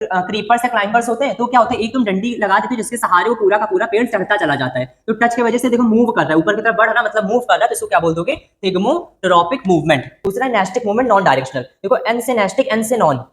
Creepers या climbers होते हैं तो क्या होता है, एक तुम डंडी लगा देते हो जिसके सहारे वो पूरा का पूरा पेड़ चढ़ता चला जाता है। तो टच की वजह से देखो मूव कर रहा है, ऊपर की तरफ बढ़ रहा है, मतलब मूव कर रहा है, तो इसको क्या बोल दोगे, थिग्मोट्रॉपिक मूवमेंट। दूसरा नेस्टिक मूवमेंट नॉन डायरेक्शनल। देखो एन से नेस्टिक, एन से नॉन,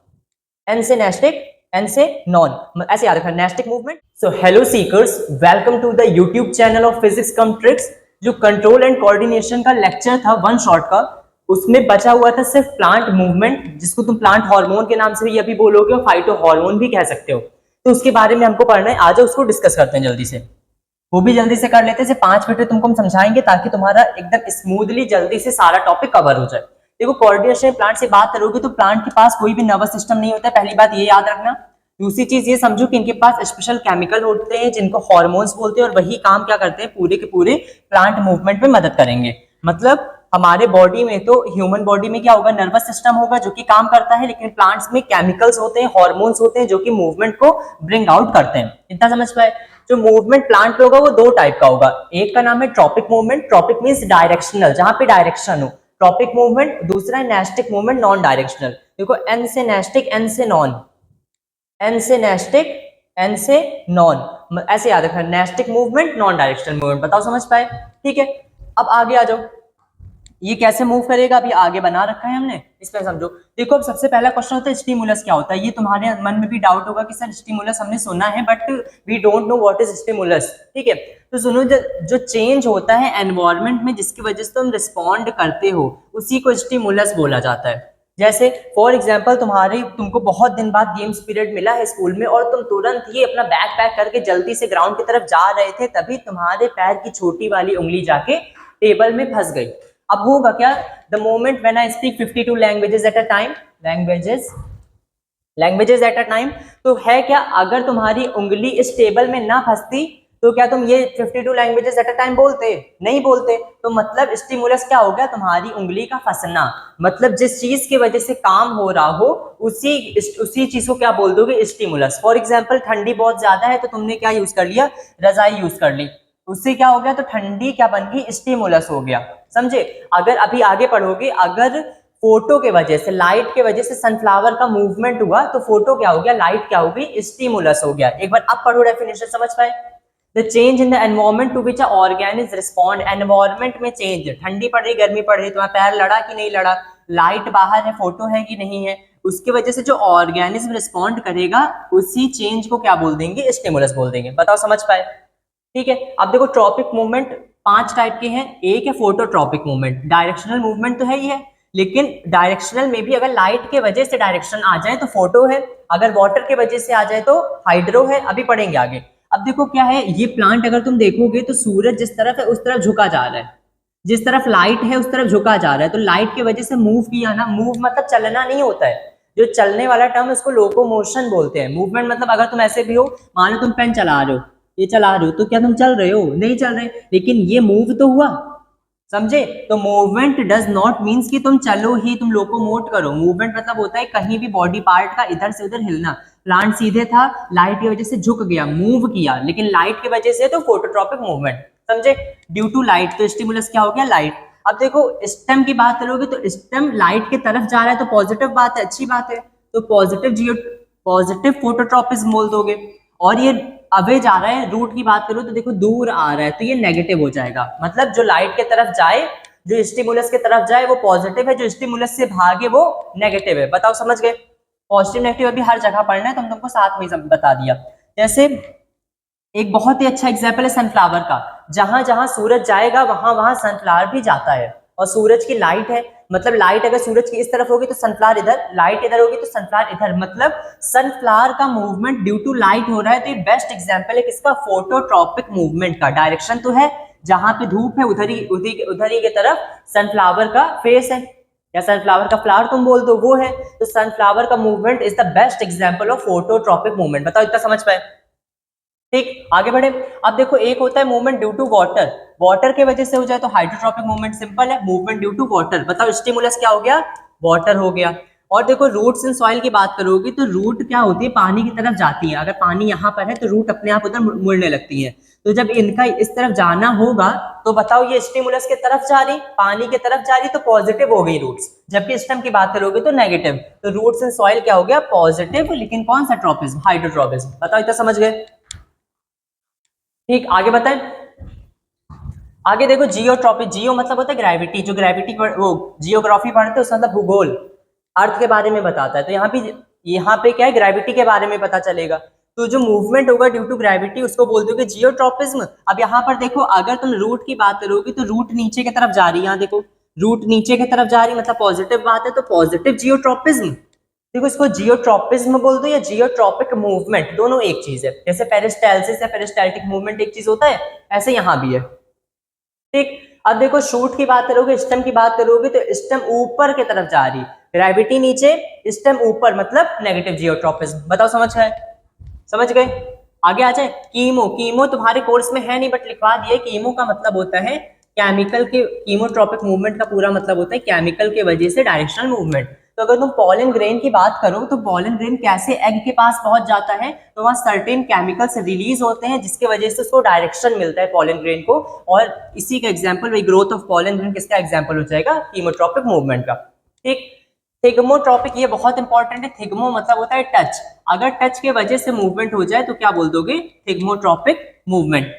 एन से नेस्टिक, एन से नॉन, ऐसे याद रखना nastic movement. So hello seekers, welcome to the YouTube channel of physics cum tricks. जो कंट्रोल एंड कोऑर्डिनेशन का लेक्चर था वन शॉट का, उसमें बचा हुआ था सिर्फ प्लांट मूवमेंट, जिसको तुम प्लांट हार्मोन के नाम से भी अभी बोलोगे और फाइटो हार्मोन भी कह सकते हो। तो उसके बारे में हमको पढ़ना है, आज उसको डिस्कस करते हैं जल्दी से। वो भी जल्दी से कर लेते हैं, 5 मिनट तुमको हम समझाएंगे ताकि तुम्हारा एकदम स्मूथली जल्दी से सारा टॉपिक कवर हो जाए। देखो कोऑर्डिनेशन प्लांट से बात करोगे तो प्लांट के पास कोई भी नर्वस सिस्टम नहीं होता है, पहली बात ये याद रखना। दूसरी चीज ये समझो कि इनके पास स्पेशल केमिकल होते हैं जिनको हार्मोन्स बोलते हैं, और वही काम क्या करते हैं, पूरे के पूरे प्लांट मूवमेंट में मदद करेंगे। मतलब हमारे बॉडी में तो ह्यूमन बॉडी में क्या होगा, नर्वस सिस्टम होगा जो कि काम करता है, लेकिन प्लांट्स में केमिकल्स होते हैं, हार्मोन्स होते हैं जो कि मूवमेंट को ब्रिंग आउट करते हैं। इतना समझ पाए। जो मूवमेंट प्लांट पे होगा वो दो टाइप का होगा, एक का नाम है tropic movement, tropic means directional, जहां पे डायरेक्शन हो, ट्रॉपिक मूवमेंट। दूसरा है नेस्टिक मूवमेंट, नॉन डायरेक्शनल। देखो एन से नेस्टिक, एन से नॉन, एन से नेस्टिक, एन से नॉन, ऐसे याद रखना, nastic movement, non directional movement. बताओ समझ पाए, ठीक है। अब आगे आ जाओ, ये कैसे मूव करेगा अभी आगे बना रखा है हमने, इस पर समझो। देखो अब सबसे पहला क्वेश्चन होता है स्टिमुलस क्या होता है। ये तुम्हारे मन में भी डाउट होगा कि सर स्टिमुलस हमने सुना है but we don't know what is stimulus, ठीक है। तो सुनो, जो चेंज होता है एनवायरनमेंट में जिसकी वजह से तुम रिस्पॉन्ड करते हो, उसी को स्टिमुलस बोला जाता है। जैसे फॉर एग्जाम्पल तुमको बहुत दिन बाद गेम्स पीरियड मिला है स्कूल में और तुम तुरंत ही अपना बैग पैक करके जल्दी से ग्राउंड की तरफ जा रहे थे, तभी तुम्हारे पैर की छोटी वाली उंगली जाके टेबल में फंस गई। अब होगा क्या, the moment when I speak 52 languages at a time, languages at a time, तो है क्या, अगर तुम्हारी उंगली इस टेबल में ना फंसती तो क्या तुम ये 52 लैंग्वेजेस एट अ टाइम बोलते, नहीं बोलते। तो मतलब स्टिमुलस क्या हो गया, तुम्हारी उंगली का फंसना। मतलब जिस चीज की वजह से काम हो रहा हो उसी चीज को क्या बोल दोगे, स्टिमुलस। फॉर एग्जाम्पल ठंडी बहुत ज्यादा है तो तुमने क्या यूज कर लिया, रजाई यूज कर ली, उससे क्या हो गया, तो ठंडी क्या बन गई, स्टिमुलस हो गया, समझे। अगर अभी आगे पढ़ोगे, अगर फोटो के वजह से, लाइट के वजह से सनफ्लावर का मूवमेंट हुआ तो फोटो क्या हो गया, लाइट क्या होगी, स्टिमुलस हो गया। एक बार अब पढ़ो डेफिनेशन, समझ पाए। The change in the environment to which organism respond, environment में चेंज, ठंडी पड़ रही, गर्मी पड़ रही, तुम्हारा पैर लड़ा कि नहीं लड़ा, लाइट बाहर है, फोटो है कि नहीं है, उसकी वजह से जो ऑर्गेनिज्म रिस्पॉन्ड करेगा उसी चेंज को क्या बोल देंगे, स्टिमुलस बोल देंगे। बताओ समझ पाए, ठीक है। अब देखो ट्रॉपिक मूवमेंट 5 टाइप के हैं। एक है फोटोट्रॉपिक मूवमेंट, डायरेक्शनल मूवमेंट तो है ही है, लेकिन डायरेक्शनल में भी अगर लाइट के वजह से डायरेक्शन आ जाए तो फोटो है, अगर वाटर के वजह से आ जाए तो हाइड्रो है, अभी पढ़ेंगे आगे। अब देखो क्या है, ये प्लांट अगर तुम देखोगे तो सूरज जिस तरफ है उस तरफ झुका जा रहा है, जिस तरफ लाइट है उस तरफ झुका जा रहा है, तो लाइट की वजह से मूव किया ना, मूव मतलब चलना नहीं होता है, जो चलने वाला टर्म उसको लोकोमोशन बोलते हैं। मूवमेंट मतलब अगर तुम ऐसे भी हो, मान लो तुम पेन चला रहे हो, ये चला रहे हो, तो क्या तुम चल रहे हो, नहीं चल रहे, लेकिन ये मूव तो हुआ, समझे। तो मूवमेंट डज नॉट मीन्स कि तुम चलो ही, तुम लोकोमोट करो। मूवमेंट मतलब होता है कहीं भी बॉडी पार्ट का इधर से उधर हिलना। प्लांट सीधे था, लाइट की वजह से झुक गया, मूव किया, लेकिन लाइट की वजह से तो फोटोट्रॉपिक मूवमेंट, समझे, ड्यू टू लाइट। तो स्टिमुलस क्या हो गया, लाइट। अब देखो स्टेम की बात करोगे तो स्टेम लाइट की तरफ जा रहा है तो पॉजिटिव बात है, अच्छी बात है, तो पॉजिटिव फोटोट्रॉपिज्म बोल दोगे। और ये अवे जा रहा है, रूट की बात करो तो देखो दूर आ रहा है तो ये नेगेटिव हो जाएगा। मतलब जो लाइट के तरफ जाए, जो स्टिमुलस के तरफ जाए वो पॉजिटिव है, जो स्टिमुलस से भागे वो नेगेटिव है। बताओ समझ गए। पॉजिटिव नेगेटिव अभी हर जगह पढ़ना है तो हम तुमको साथ में बता दिया। जैसे एक बहुत ही अच्छा एग्जाम्पल है सनफ्लावर का, जहां जहां सूरज जाएगा वहां वहां सनफ्लावर भी जाता है। और सूरज की लाइट है, मतलब लाइट अगर सूरज की इस तरफ होगी तो सनफ्लावर इधर, लाइट इधर होगी तो सनफ्लावर इधर, मतलब सनफ्लावर का मूवमेंट ड्यू टू लाइट हो रहा है। तो ये बेस्ट एग्जांपल है किसका, फोटोट्रॉपिक मूवमेंट का। डायरेक्शन तो है, जहां पे धूप है उधर ही की तरफ सनफ्लावर का फेस है, या सनफ्लावर का फ्लावर तुम बोल दो, वो है। तो सनफ्लावर का movement is the best example of phototropic movement. बताओ इतना समझ पाए, ठीक। आगे बढ़े। अब देखो एक होता है movement due to water, water के वजह से हो जाए तो हाइड्रोट्रॉपिक मूवमेंट, सिंपल है, मूवमेंट ड्यू टू वाटर। बताओ स्टिमुलस क्या हो गया, वाटर हो गया। और देखो रूट्स इन सॉइल की बात करोगे तो रूट क्या होती है, पानी की तरफ जाती है। अगर पानी यहाँ पर है तो रूट अपने आप उधर मुड़ने लगती है। तो जब इनका इस तरफ जाना होगा तो बताओ ये स्टिमुलस की तरफ जा रही, पानी की तरफ जा रही, तो पॉजिटिव हो गई रूट्स। जबकि स्टेम की बात करोगे तो नेगेटिव। तो रूट्स इन सॉइल क्या हो गया, पॉजिटिव, लेकिन कौन सा ट्रॉपिज्म, हाइड्रोट्रॉपिज्म। बताओ इतना समझ गए? ठीक, आगे बताएं। आगे देखो जियोट्रॉपी, जियो मतलब होता है ग्रेविटी, जो ग्रेविटी वो जियोग्राफी पढ़ते हैं उसका मतलब भूगोल, अर्थ के बारे में बताता है। तो यहाँ पे क्या है, ग्रेविटी के बारे में पता चलेगा। तो जो मूवमेंट होगा ड्यू टू ग्रेविटी उसको बोलते हो जियोट्रॉपिज्म। अब यहाँ पर देखो अगर तुम रूट की बात करोगे तो रूट नीचे की तरफ जा रही है, यहाँ देखो रूट नीचे की तरफ जा रही है, मतलब पॉजिटिव बात है, तो पॉजिटिव जियोट्रॉपिज्म। देखो इसको जियोट्रॉपिज्म बोल दो या जियोट्रॉपिक मूवमेंट, दोनों एक चीज है। जैसे पेरिस्टाल्सिस या पेरिस्टाल्टिक मूवमेंट एक चीज होता है, ऐसे यहाँ भी है। ठीक, अब देखो शूट की बात करोगे, स्टेम की बात करोगे तो स्टेम ऊपर की तरफ जा रही, ग्रेविटी नीचे, स्टेम ऊपर, मतलब नेगेटिव जियोट्रॉपिज्म। बताओ समझ गए? समझ गए? आगे आ जाए। कीमो, कीमो तुम्हारे कोर्स में है नहीं बट लिखवा दिए। कीमो का मतलब होता है केमिकल के, कीमोट्रॉपिक मूवमेंट का पूरा मतलब होता है केमिकल के वजह से डायरेक्शनल मूवमेंट। तो अगर तुम पॉलन ग्रेन की बात करो तो पॉलन ग्रेन कैसे एग के पास पहुंच जाता है, तो वहां सर्टेन केमिकल्स रिलीज होते हैं जिसके वजह से उसको डायरेक्शन मिलता है पॉलन ग्रेन को। और इसी का एग्जांपल, वही ग्रोथ ऑफ पॉलन ग्रेन किसका एग्जांपल हो जाएगा, कीमोट्रॉपिक मूवमेंट का। ठीक, थिग्मोट्रॉपिक, ये बहुत इंपॉर्टेंट है। थिग्मो मतलब होता है टच, अगर टच के वजह से मूवमेंट हो जाए तो क्या बोल दोगे, थिग्मोट्रॉपिक मूवमेंट।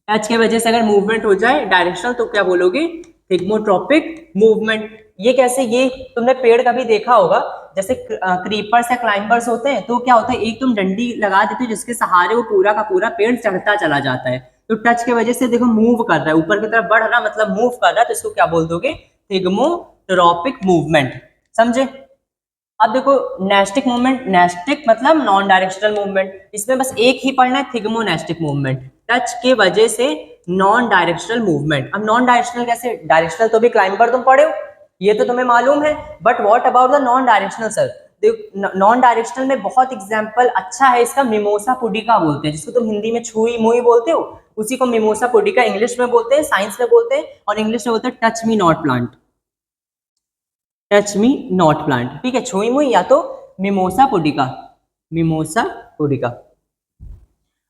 टच के वजह से अगर मूवमेंट हो जाए डायरेक्शनल तो क्या बोलोगे, थिग्मोट्रॉपिक मूवमेंट। ये कैसे, ये तुमने पेड़ कभी देखा होगा, जैसे क्रीपर्स या क्लाइंबर्स होते हैं तो क्या होता है, एक तुम डंडी लगा देते हो जिसके सहारे वो पूरा का पूरा पेड़ चढ़ता चला जाता है। तो टच के वजह से देखो मूव कर रहा है, ऊपर की तरफ बढ़ रहा, मतलब मूव कर रहा है, तो इसको क्या बोल दोगे, थिग्मोट्रॉपिक मूवमेंट। समझे? अब देखो नेस्टिक मूवमेंट, नेस्टिक मतलब नॉन डायरेक्शनल मूवमेंट, इसमें बस एक ही पढ़ना है, थिग्मोनेस्टिक मूवमेंट, टच के वजह से नॉन डायरेक्शनल मूवमेंट। अब नॉन डायरेक्शनल कैसे, डायरेक्शनल तो भी क्लाइंबर तुम पढ़े हो, ये तो तुम्हें मालूम है, but what about the non directional sir? Non directional में बहुत एग्जांपल अच्छा है इसका, मिमोसा पुडिका बोलते हैं, जिसको तुम हिंदी में छुई मुई बोलते हो, उसी को मिमोसा पुडिका इंग्लिश में बोलते हैं, साइंस में बोलते हैं, और इंग्लिश में बोलते हैं touch me not plant, touch me not plant. ठीक है, छुई मुई या तो मिमोसा पुडिका, मिमोसा पुडिका।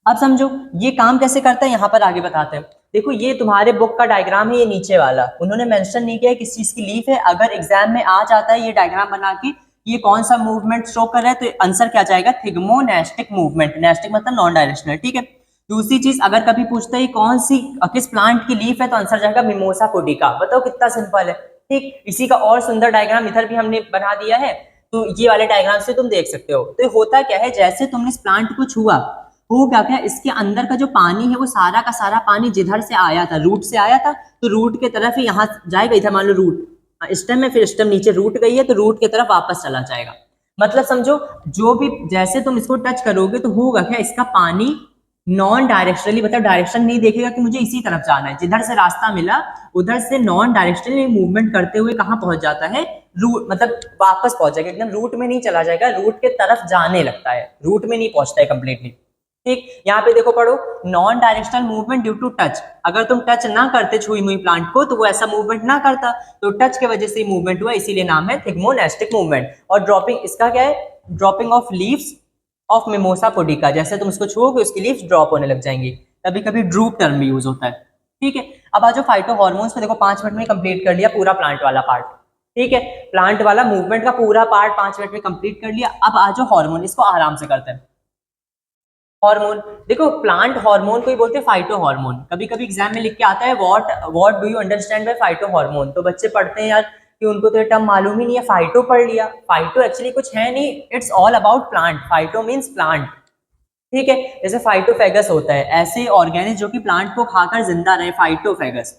अब समझो ये काम कैसे करता है, यहां पर आगे बताते हैं। देखो ये तुम्हारे बुक का डायग्राम है, ये नीचे वाला उन्होंने मेंशन नहीं किया किस चीज की लीफ है। अगर एग्जाम में आ जाता है ये डायग्राम बना के ये कौन सा मूवमेंट शो कर रहा है, तो आंसर क्या जाएगा, थिग्मोनेस्टिक मूवमेंट। नेस्टिक मतलब नॉन डायरेक्शनल। ठीक है, दूसरी चीज अगर कभी पूछता है कौन सी किस प्लांट की लीफ है, तो आंसर जाएगा मिमोसा पुडिका। बताओ कितना सिंपल है। ठीक, इसी का और सुंदर डायग्राम इधर भी हमने बना दिया है, तो ये वाले डायग्राम से तुम देख सकते हो। तो होता क्या है, जैसे तुमने इस प्लांट को छुआ, हो क्या क्या, इसके अंदर का जो पानी है वो सारा का सारा पानी जिधर से आया था, रूट से आया था, तो रूट के तरफ ही यहाँ जाएगा। इधर मान लो रूट स्टेम है, फिर स्टेम नीचे रूट गई है, तो रूट की तरफ वापस चला जाएगा। मतलब समझो जो भी जैसे तुम इसको टच करोगे तो होगा क्या, इसका पानी नॉन डायरेक्शनली, मतलब डायरेक्शन नहीं देखेगा कि मुझे इसी तरफ जाना है, जिधर से रास्ता मिला उधर से नॉन डायरेक्शनली मूवमेंट करते हुए कहाँ पहुंच जाता है, रूट, मतलब वापस पहुंचेगा, एकदम रूट में नहीं चला जाएगा, रूट के तरफ जाने लगता है, रूट में नहीं पहुंचता है कंप्लीटली। ठीक, यहाँ पे देखो पढ़ो, non directional movement due to touch. अगर तुम टच ना करते छुई मुई प्लांट को तो वो ऐसा मूवमेंट ना करता, तो टच के वजह से मूवमेंट हुआ, इसीलिए नाम है थिग्मोनेस्टिक मूवमेंट। और ड्रॉपिंग, इसका क्या है, dropping of leaves of mimosa pudica, जैसे तुम इसको छुओगे उसकी लीव्स ड्रॉप होने लग जाएंगी। कभी कभी ड्रूप टर्म भी यूज होता है। ठीक है, अब आज फाइटो हॉर्मोन्स पे देखो 5 मिनट में कंप्लीट कर लिया पूरा प्लांट वाला पार्ट। ठीक है, प्लांट वाला मूवमेंट का पूरा पार्ट 5 मिनट में कंप्लीट कर लिया। अब आज हार्मोन, इसको आराम से करते हैं। हार्मोन देखो, प्लांट हार्मोन को ही बोलते हैं फाइटो हार्मोन। कभी कभी एग्जाम में लिख के आता है what do you understand by phyto hormone, तो बच्चे पढ़ते हैं यार कि उनको तो ये टर्म मालूम ही नहीं है, फाइटो पढ़ लिया। फाइटो एक्चुअली कुछ है नहीं, it's all about plant. Phyto means plant. ठीक है, जैसे फाइटोफेगस होता है, ऐसे ऑर्गेनिज जो कि प्लांट को खाकर जिंदा रहे, फाइटोफेगस।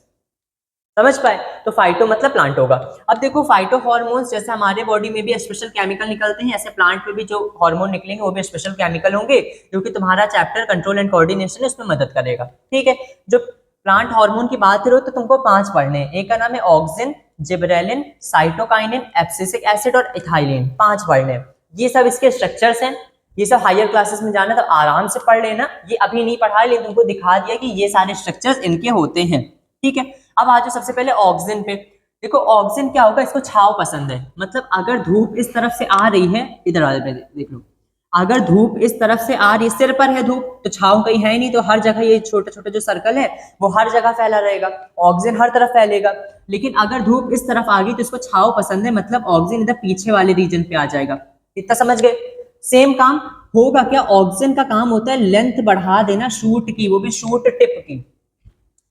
समझ पाए? तो फाइटो मतलब प्लांट होगा। अब देखो फाइटो हार्मोन्स, जैसे हमारे बॉडी में भी स्पेशल केमिकल निकलते हैं, ऐसे प्लांट में भी जो हार्मोन निकलेंगे वो भी स्पेशल केमिकल होंगे, जो कि तुम्हारा चैप्टर कंट्रोल एंड कोऑर्डिनेशन है उसमें मदद करेगा। ठीक है, जो प्लांट हार्मोन की बात करो तो तुमको 5 पढ़ने हैं। एक का नाम है auxin, gibberellin, cytokinin, abscisic acid और इथाइलिन। 5 पढ़ने हैं। ये सब इसके स्ट्रक्चर्स हैं, ये सब हायर क्लासेस में जाना तो आराम से पढ़ लेना, ये अभी नहीं पढ़ा लेकिन तुमको दिखा दिया कि ये सारे स्ट्रक्चर्स इनके होते हैं। ठीक है, अब आ जाओ सबसे पहले ऑक्सिन पे। देखो ऑक्सीजन क्या होगा, इसको छाव पसंद है, मतलब अगर धूप इस तरफ से आ रही है, इधर वाले पे देख लो, अगर धूप इस तरफ से आ रही है, सिर पर है धूप तो छाव कहीं है नहीं, तो हर जगह ये छोटे छोटे जो सर्कल है वो हर जगह फैला रहेगा, ऑक्सीजन हर तरफ फैलेगा। लेकिन अगर धूप इस तरफ आ गई तो इसको छाव पसंद है, मतलब ऑक्सीजन इधर पीछे वाले रीजन पे आ जाएगा। इतना समझ गए? सेम काम होगा क्या, ऑक्सीजन का काम होता है लेंथ बढ़ा देना शूट की, वो भी शूट टिप की,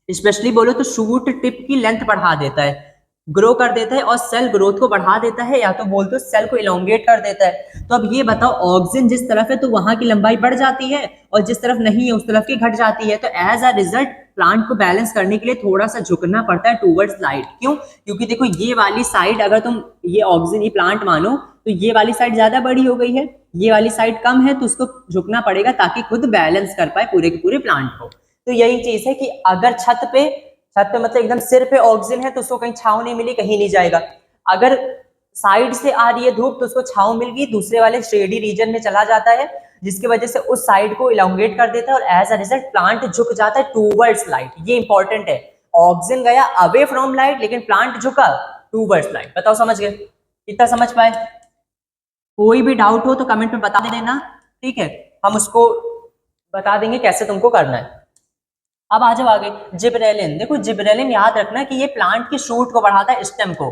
स्पेशली बोलो तो शूट टिप की लेंथ बढ़ा देता है, ग्रो कर देता है और सेल ग्रोथ को बढ़ा देता है, या तो बोल दो सेल को इलोंगेट कर देता है। तो अब ये बताओ ऑक्सीजन जिस तरफ है तो वहां की लंबाई बढ़ जाती है, और जिस तरफ नहीं है उस तरफ की घट जाती है। तो एज अ रिजल्ट प्लांट को बैलेंस करने के लिए थोड़ा सा झुकना पड़ता है टूवर्ड्स लाइट। क्यों? क्योंकि देखो ये वाली साइड अगर तुम ये ऑक्सीजन ये प्लांट मानो तो ये वाली साइड ज्यादा बड़ी हो गई है, ये वाली साइड कम है, तो उसको झुकना पड़ेगा ताकि खुद बैलेंस कर पाए पूरे के पूरे प्लांट को। तो यही चीज है कि अगर छत पे मतलब एकदम सिर पे ऑक्सीजन है तो उसको कहीं छांव नहीं मिली, कहीं नहीं जाएगा। अगर साइड से आ रही है धूप तो उसको छांव मिल गई, दूसरे वाले शेडी रीजन में चला जाता है, जिसकी वजह से उस साइड को इलोंगेट कर देता है और एज अ रिजल्ट प्लांट झुक जाता है टूवर्ड्स लाइट। ये इंपॉर्टेंट है, ऑक्सीजन गया अवे फ्रॉम लाइट लेकिन प्लांट झुका टूवर्ड्स लाइट। बताओ समझ गए? कितना समझ पाए? कोई भी डाउट हो तो कमेंट में बता देना, ठीक है, हम उसको बता देंगे कैसे तुमको करना है। अब आ जाओ आगे, जिब्रेलिन। देखो जिब्रेलिन याद रखना कि ये प्लांट की शूट को बढ़ाता है, स्टेम को।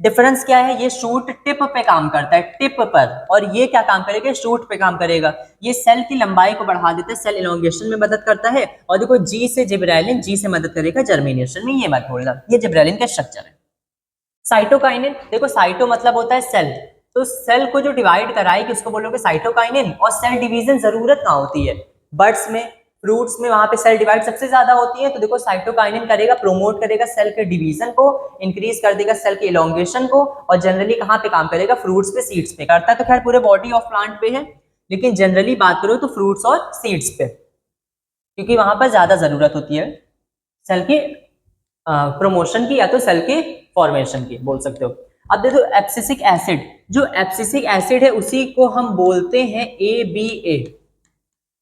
डिफरेंस क्या है, ये शूट टिप पे काम करता है, टिप पर, और ये क्या काम करेगा, शूट पे काम करेगा। ये सेल की लंबाई को बढ़ा देता है, सेल इलोंगेशन में मदद करता है। और देखो जी से जिब्रेलिन, जी से मदद करेगा जर्मिनेशन में, ये मत भूलना। ये जिब्रेलिन का स्ट्रक्चर है। साइटोकाइनिन, देखो साइटो मतलब होता है सेल, तो सेल को जो डिवाइड कराएगी उसको बोलोगे साइटोकाइनिन। और सेल डिवीजन जरूरत कहाँ होती है, बर्ड्स में, फ्रूट्स में, वहां पे सेल डिवाइड सबसे ज्यादा होती है। तो देखो साइटोकाइनिन करेगा, प्रोमोट करेगा सेल के डिवीजन को, इंक्रीज कर देगा सेल के इलोंगेशन को, और जनरली कहाँ पे काम करेगा, फ्रूट्स पे, सीड्स पे करता है। तो खैर पूरे बॉडी ऑफ प्लांट पे है, लेकिन जनरली बात करो तो फ्रूट्स और सीड्स पे, क्योंकि वहां पर ज्यादा जरूरत होती है सेल की प्रमोशन की, या तो सेल के फॉर्मेशन की बोल सकते हो। अब देखो एब्सिसिक एसिड, जो एब्सिसिक एसिड है उसी को हम बोलते हैं ABA।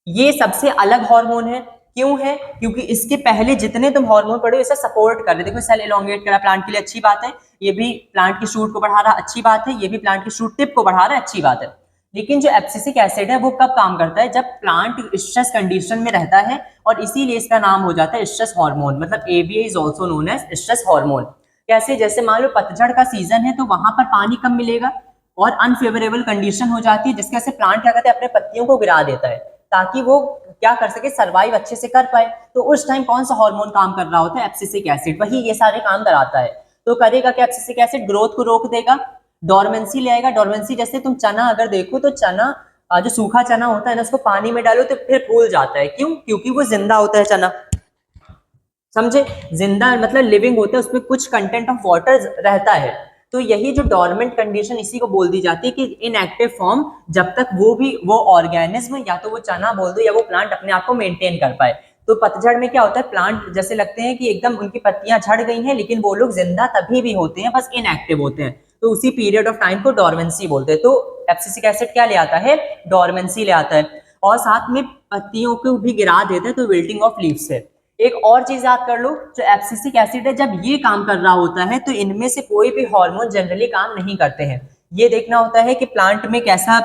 ये सबसे अलग हार्मोन है। क्यों है? क्योंकि इसके पहले जितने तुम हार्मोन पढ़े इसे सपोर्ट कर रहे, देखो सेल इलोंगेट करा प्लांट के लिए, अच्छी बात है, ये भी प्लांट की शूट को बढ़ा रहा, अच्छी बात है, ये भी प्लांट की शूट टिप को बढ़ा रहा है, अच्छी बात है। लेकिन जो एब्सिसिक एसिड है वो कब काम करता है, जब प्लांट स्ट्रेस कंडीशन में रहता है, और इसीलिए इसका नाम हो जाता है स्ट्रेस हार्मोन, मतलब ABA is also known as stress hormone. कैसे? जैसे मान लो पतझड़ का सीजन है तो वहां पर पानी कम मिलेगा और अनफेवरेबल कंडीशन हो जाती है, जिसकी वजह से प्लांट क्या करते हैं, अपने पत्तियों को गिरा देता है ताकि वो क्या कर सके, सरवाइव अच्छे से कर पाए। तो उस टाइम कौन सा हार्मोन काम कर रहा होता है, एब्सिसिक एसिड, वही ये सारे काम कराता है। तो करेगा क्या, एब्सिसिक एसिड ग्रोथ को रोक देगा, डोरमेंसी ले आएगा। डोरमेंसी जैसे तुम चना अगर देखो तो चना, जो सूखा चना होता है ना, उसको पानी में डालो तो फिर फूल जाता है। क्यों? क्योंकि वो जिंदा होता है चना, समझे? जिंदा मतलब लिविंग होता है, उसमें कुछ कंटेंट ऑफ वाटर रहता है। तो यही जो डोरमेंट कंडीशन, इसी को बोल दी जाती है कि इनएक्टिव फॉर्म, जब तक वो ऑर्गेनिज्म, या तो वो चना बोल दो या वो प्लांट अपने आप को मेंटेन कर पाए। तो पतझड़ में क्या होता है, प्लांट जैसे लगते हैं कि एकदम उनकी पत्तियां झड़ गई हैं, लेकिन वो लोग जिंदा तभी भी होते हैं, बस इनएक्टिव होते हैं। तो उसी पीरियड ऑफ टाइम को डोरमेंसी बोलते हैं। तो एब्सिसिक एसिड क्या ले आता है, डोरमेंसी ले आता है, और साथ में पत्तियों को भी गिरा देता है, तो विल्टिंग ऑफ लीव्स है। एक और चीज याद कर लो, जो एब्सिसिक एसिड है जब ये काम कर रहा होता है तो इनमें से कोई भी हार्मोन जनरली काम नहीं करते हैं। ये देखना होता है कि प्लांट में कैसा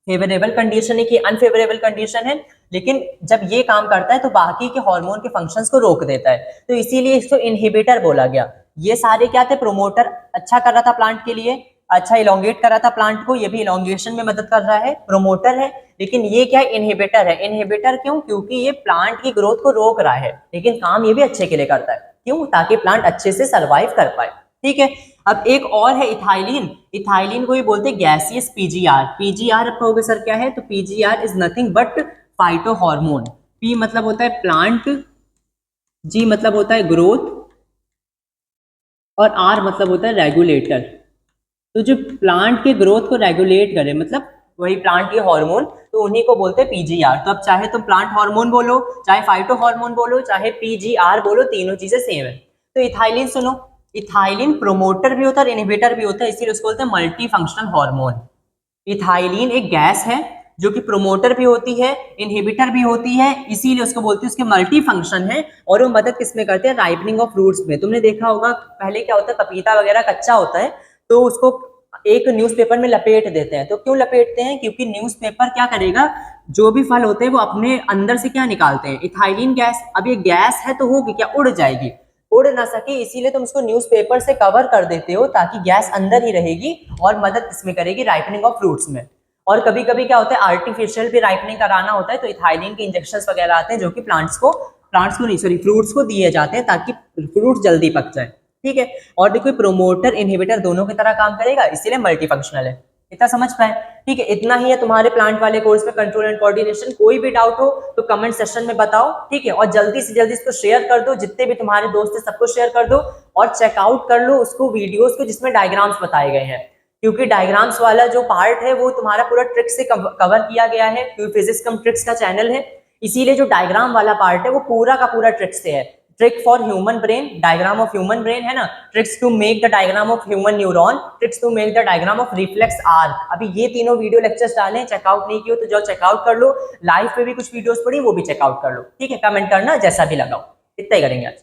फेवरेबल कंडीशन है कि अनफेवरेबल कंडीशन है, लेकिन जब ये काम करता है तो बाकी के हार्मोन के फंक्शंस को रोक देता है, तो इसीलिए इसको इनहिबिटर बोला गया। ये सारे क्या थे, प्रोमोटर अच्छा कर रहा था प्लांट के लिए, अच्छा इलोंगेट कर रहा था प्लांट को, ये भी इलोंगेशन में मदद कर रहा है, प्रोमोटर है। लेकिन ये क्या इनहिबिटर है। इनहिबिटर क्यों? क्योंकि ये प्लांट की ग्रोथ को रोक रहा है, लेकिन काम ये भी अच्छे के लिए करता है। क्यों? ताकि प्लांट अच्छे से सर्वाइव कर पाए, ठीक है। अब एक और है इथाइलिन। इथाइलिन को भी बोलते हैं गैसियस पीजीआर। पीजीआर आप कहोगे सर क्या है, तो PGR is nothing but phyto hormone. P मतलब होता है प्लांट, जी मतलब होता है ग्रोथ, और आर मतलब होता है रेगुलेटर। तो जो प्लांट के ग्रोथ को रेगुलेट करे, मतलब वही प्लांट के हार्मोन, तो उन्हीं को बोलते हैं पीजीआर। तो अब चाहे तुम प्लांट हार्मोन बोलो, चाहे फाइटो हार्मोन बोलो, चाहे पीजीआर बोलो, तीनों चीजें सेम है। तो इथाइलिन सुनो, इथाइलिन प्रोमोटर भी होता है और इनहिबिटर भी होता है, इसीलिए उसको बोलते हैं मल्टी फंक्शनल हार्मोन। इथाइलिन एक गैस है जो कि प्रोमोटर भी होती है, इनहिबिटर भी होती है, इसीलिए उसको बोलते हैं, उसके मल्टी फंक्शन है। और वो मदद किसमें करते हैं? राइपनिंग ऑफ फ्रूट्स में। तुमने देखा होगा पहले क्या होता है, पपीता वगैरह कच्चा होता है तो उसको एक न्यूज़पेपर में लपेट देते हैं। तो क्यों लपेटते हैं? क्योंकि न्यूज़पेपर क्या करेगा, जो भी फल होते हैं वो अपने अंदर से क्या निकालते हैं? Ethylene gas. अब ये गैस है तो होगी क्या? उड़ जाएगी। उड़ ना सके इसीलिए तुम उसको न्यूज़पेपर से कवर कर देते हो ताकि गैस अंदर ही रहेगी और मदद इसमें करेगी राइपनिंग ऑफ फ्रूट्स में। और कभी कभी क्या होता है, आर्टिफिशियल भी राइपनिंग कराना होता है तो इथाइलिन के इंजेक्शन वगैरह आते हैं जो कि प्लांट्स को नहीं सॉरी फ्रूट्स को दिए जाते हैं ताकि फ्रूट जल्दी पक जाए। ठीक है। और देखो प्रोमोटर इनहिबिटर दोनों की तरह काम करेगा, इसीलिए मल्टी फंक्शनल है। इतना समझ पाए? ठीक है, इतना ही है तुम्हारे प्लांट वाले कोर्स में, कंट्रोल एंड कोऑर्डिनेशन। कोई भी डाउट हो तो कमेंट सेक्शन में बताओ। ठीक है, और जल्दी से जल्दी इसको शेयर कर दो, जितने भी तुम्हारे दोस्त हैं सबको शेयर कर दो। और चेकआउट कर लो उसको, वीडियोस को जिसमें डायग्राम्स बताए गए हैं, क्योंकि डायग्राम्स वाला जो पार्ट है वो तुम्हारा पूरा ट्रिक से कवर किया गया है, क्योंकि फिजिक्स कम ट्रिक्स का चैनल है, इसीलिए जो डायग्राम वाला पार्ट है वो पूरा का पूरा ट्रिक से है। Trick for human brain, diagram of human brain है ना, tricks to make the diagram of human neuron, tricks to make the diagram of reflex arc. अभी ये तीनों वीडियो लेक्चर्स डाले हैं, चेकआउट नहीं किए तो जाओ चेकआउट कर लो। लाइव पे भी कुछ वीडियोस पड़ी, वो भी चेकआउट कर लो। ठीक है, कमेंट करना जैसा भी लगाओ। इतना ही करेंगे आज।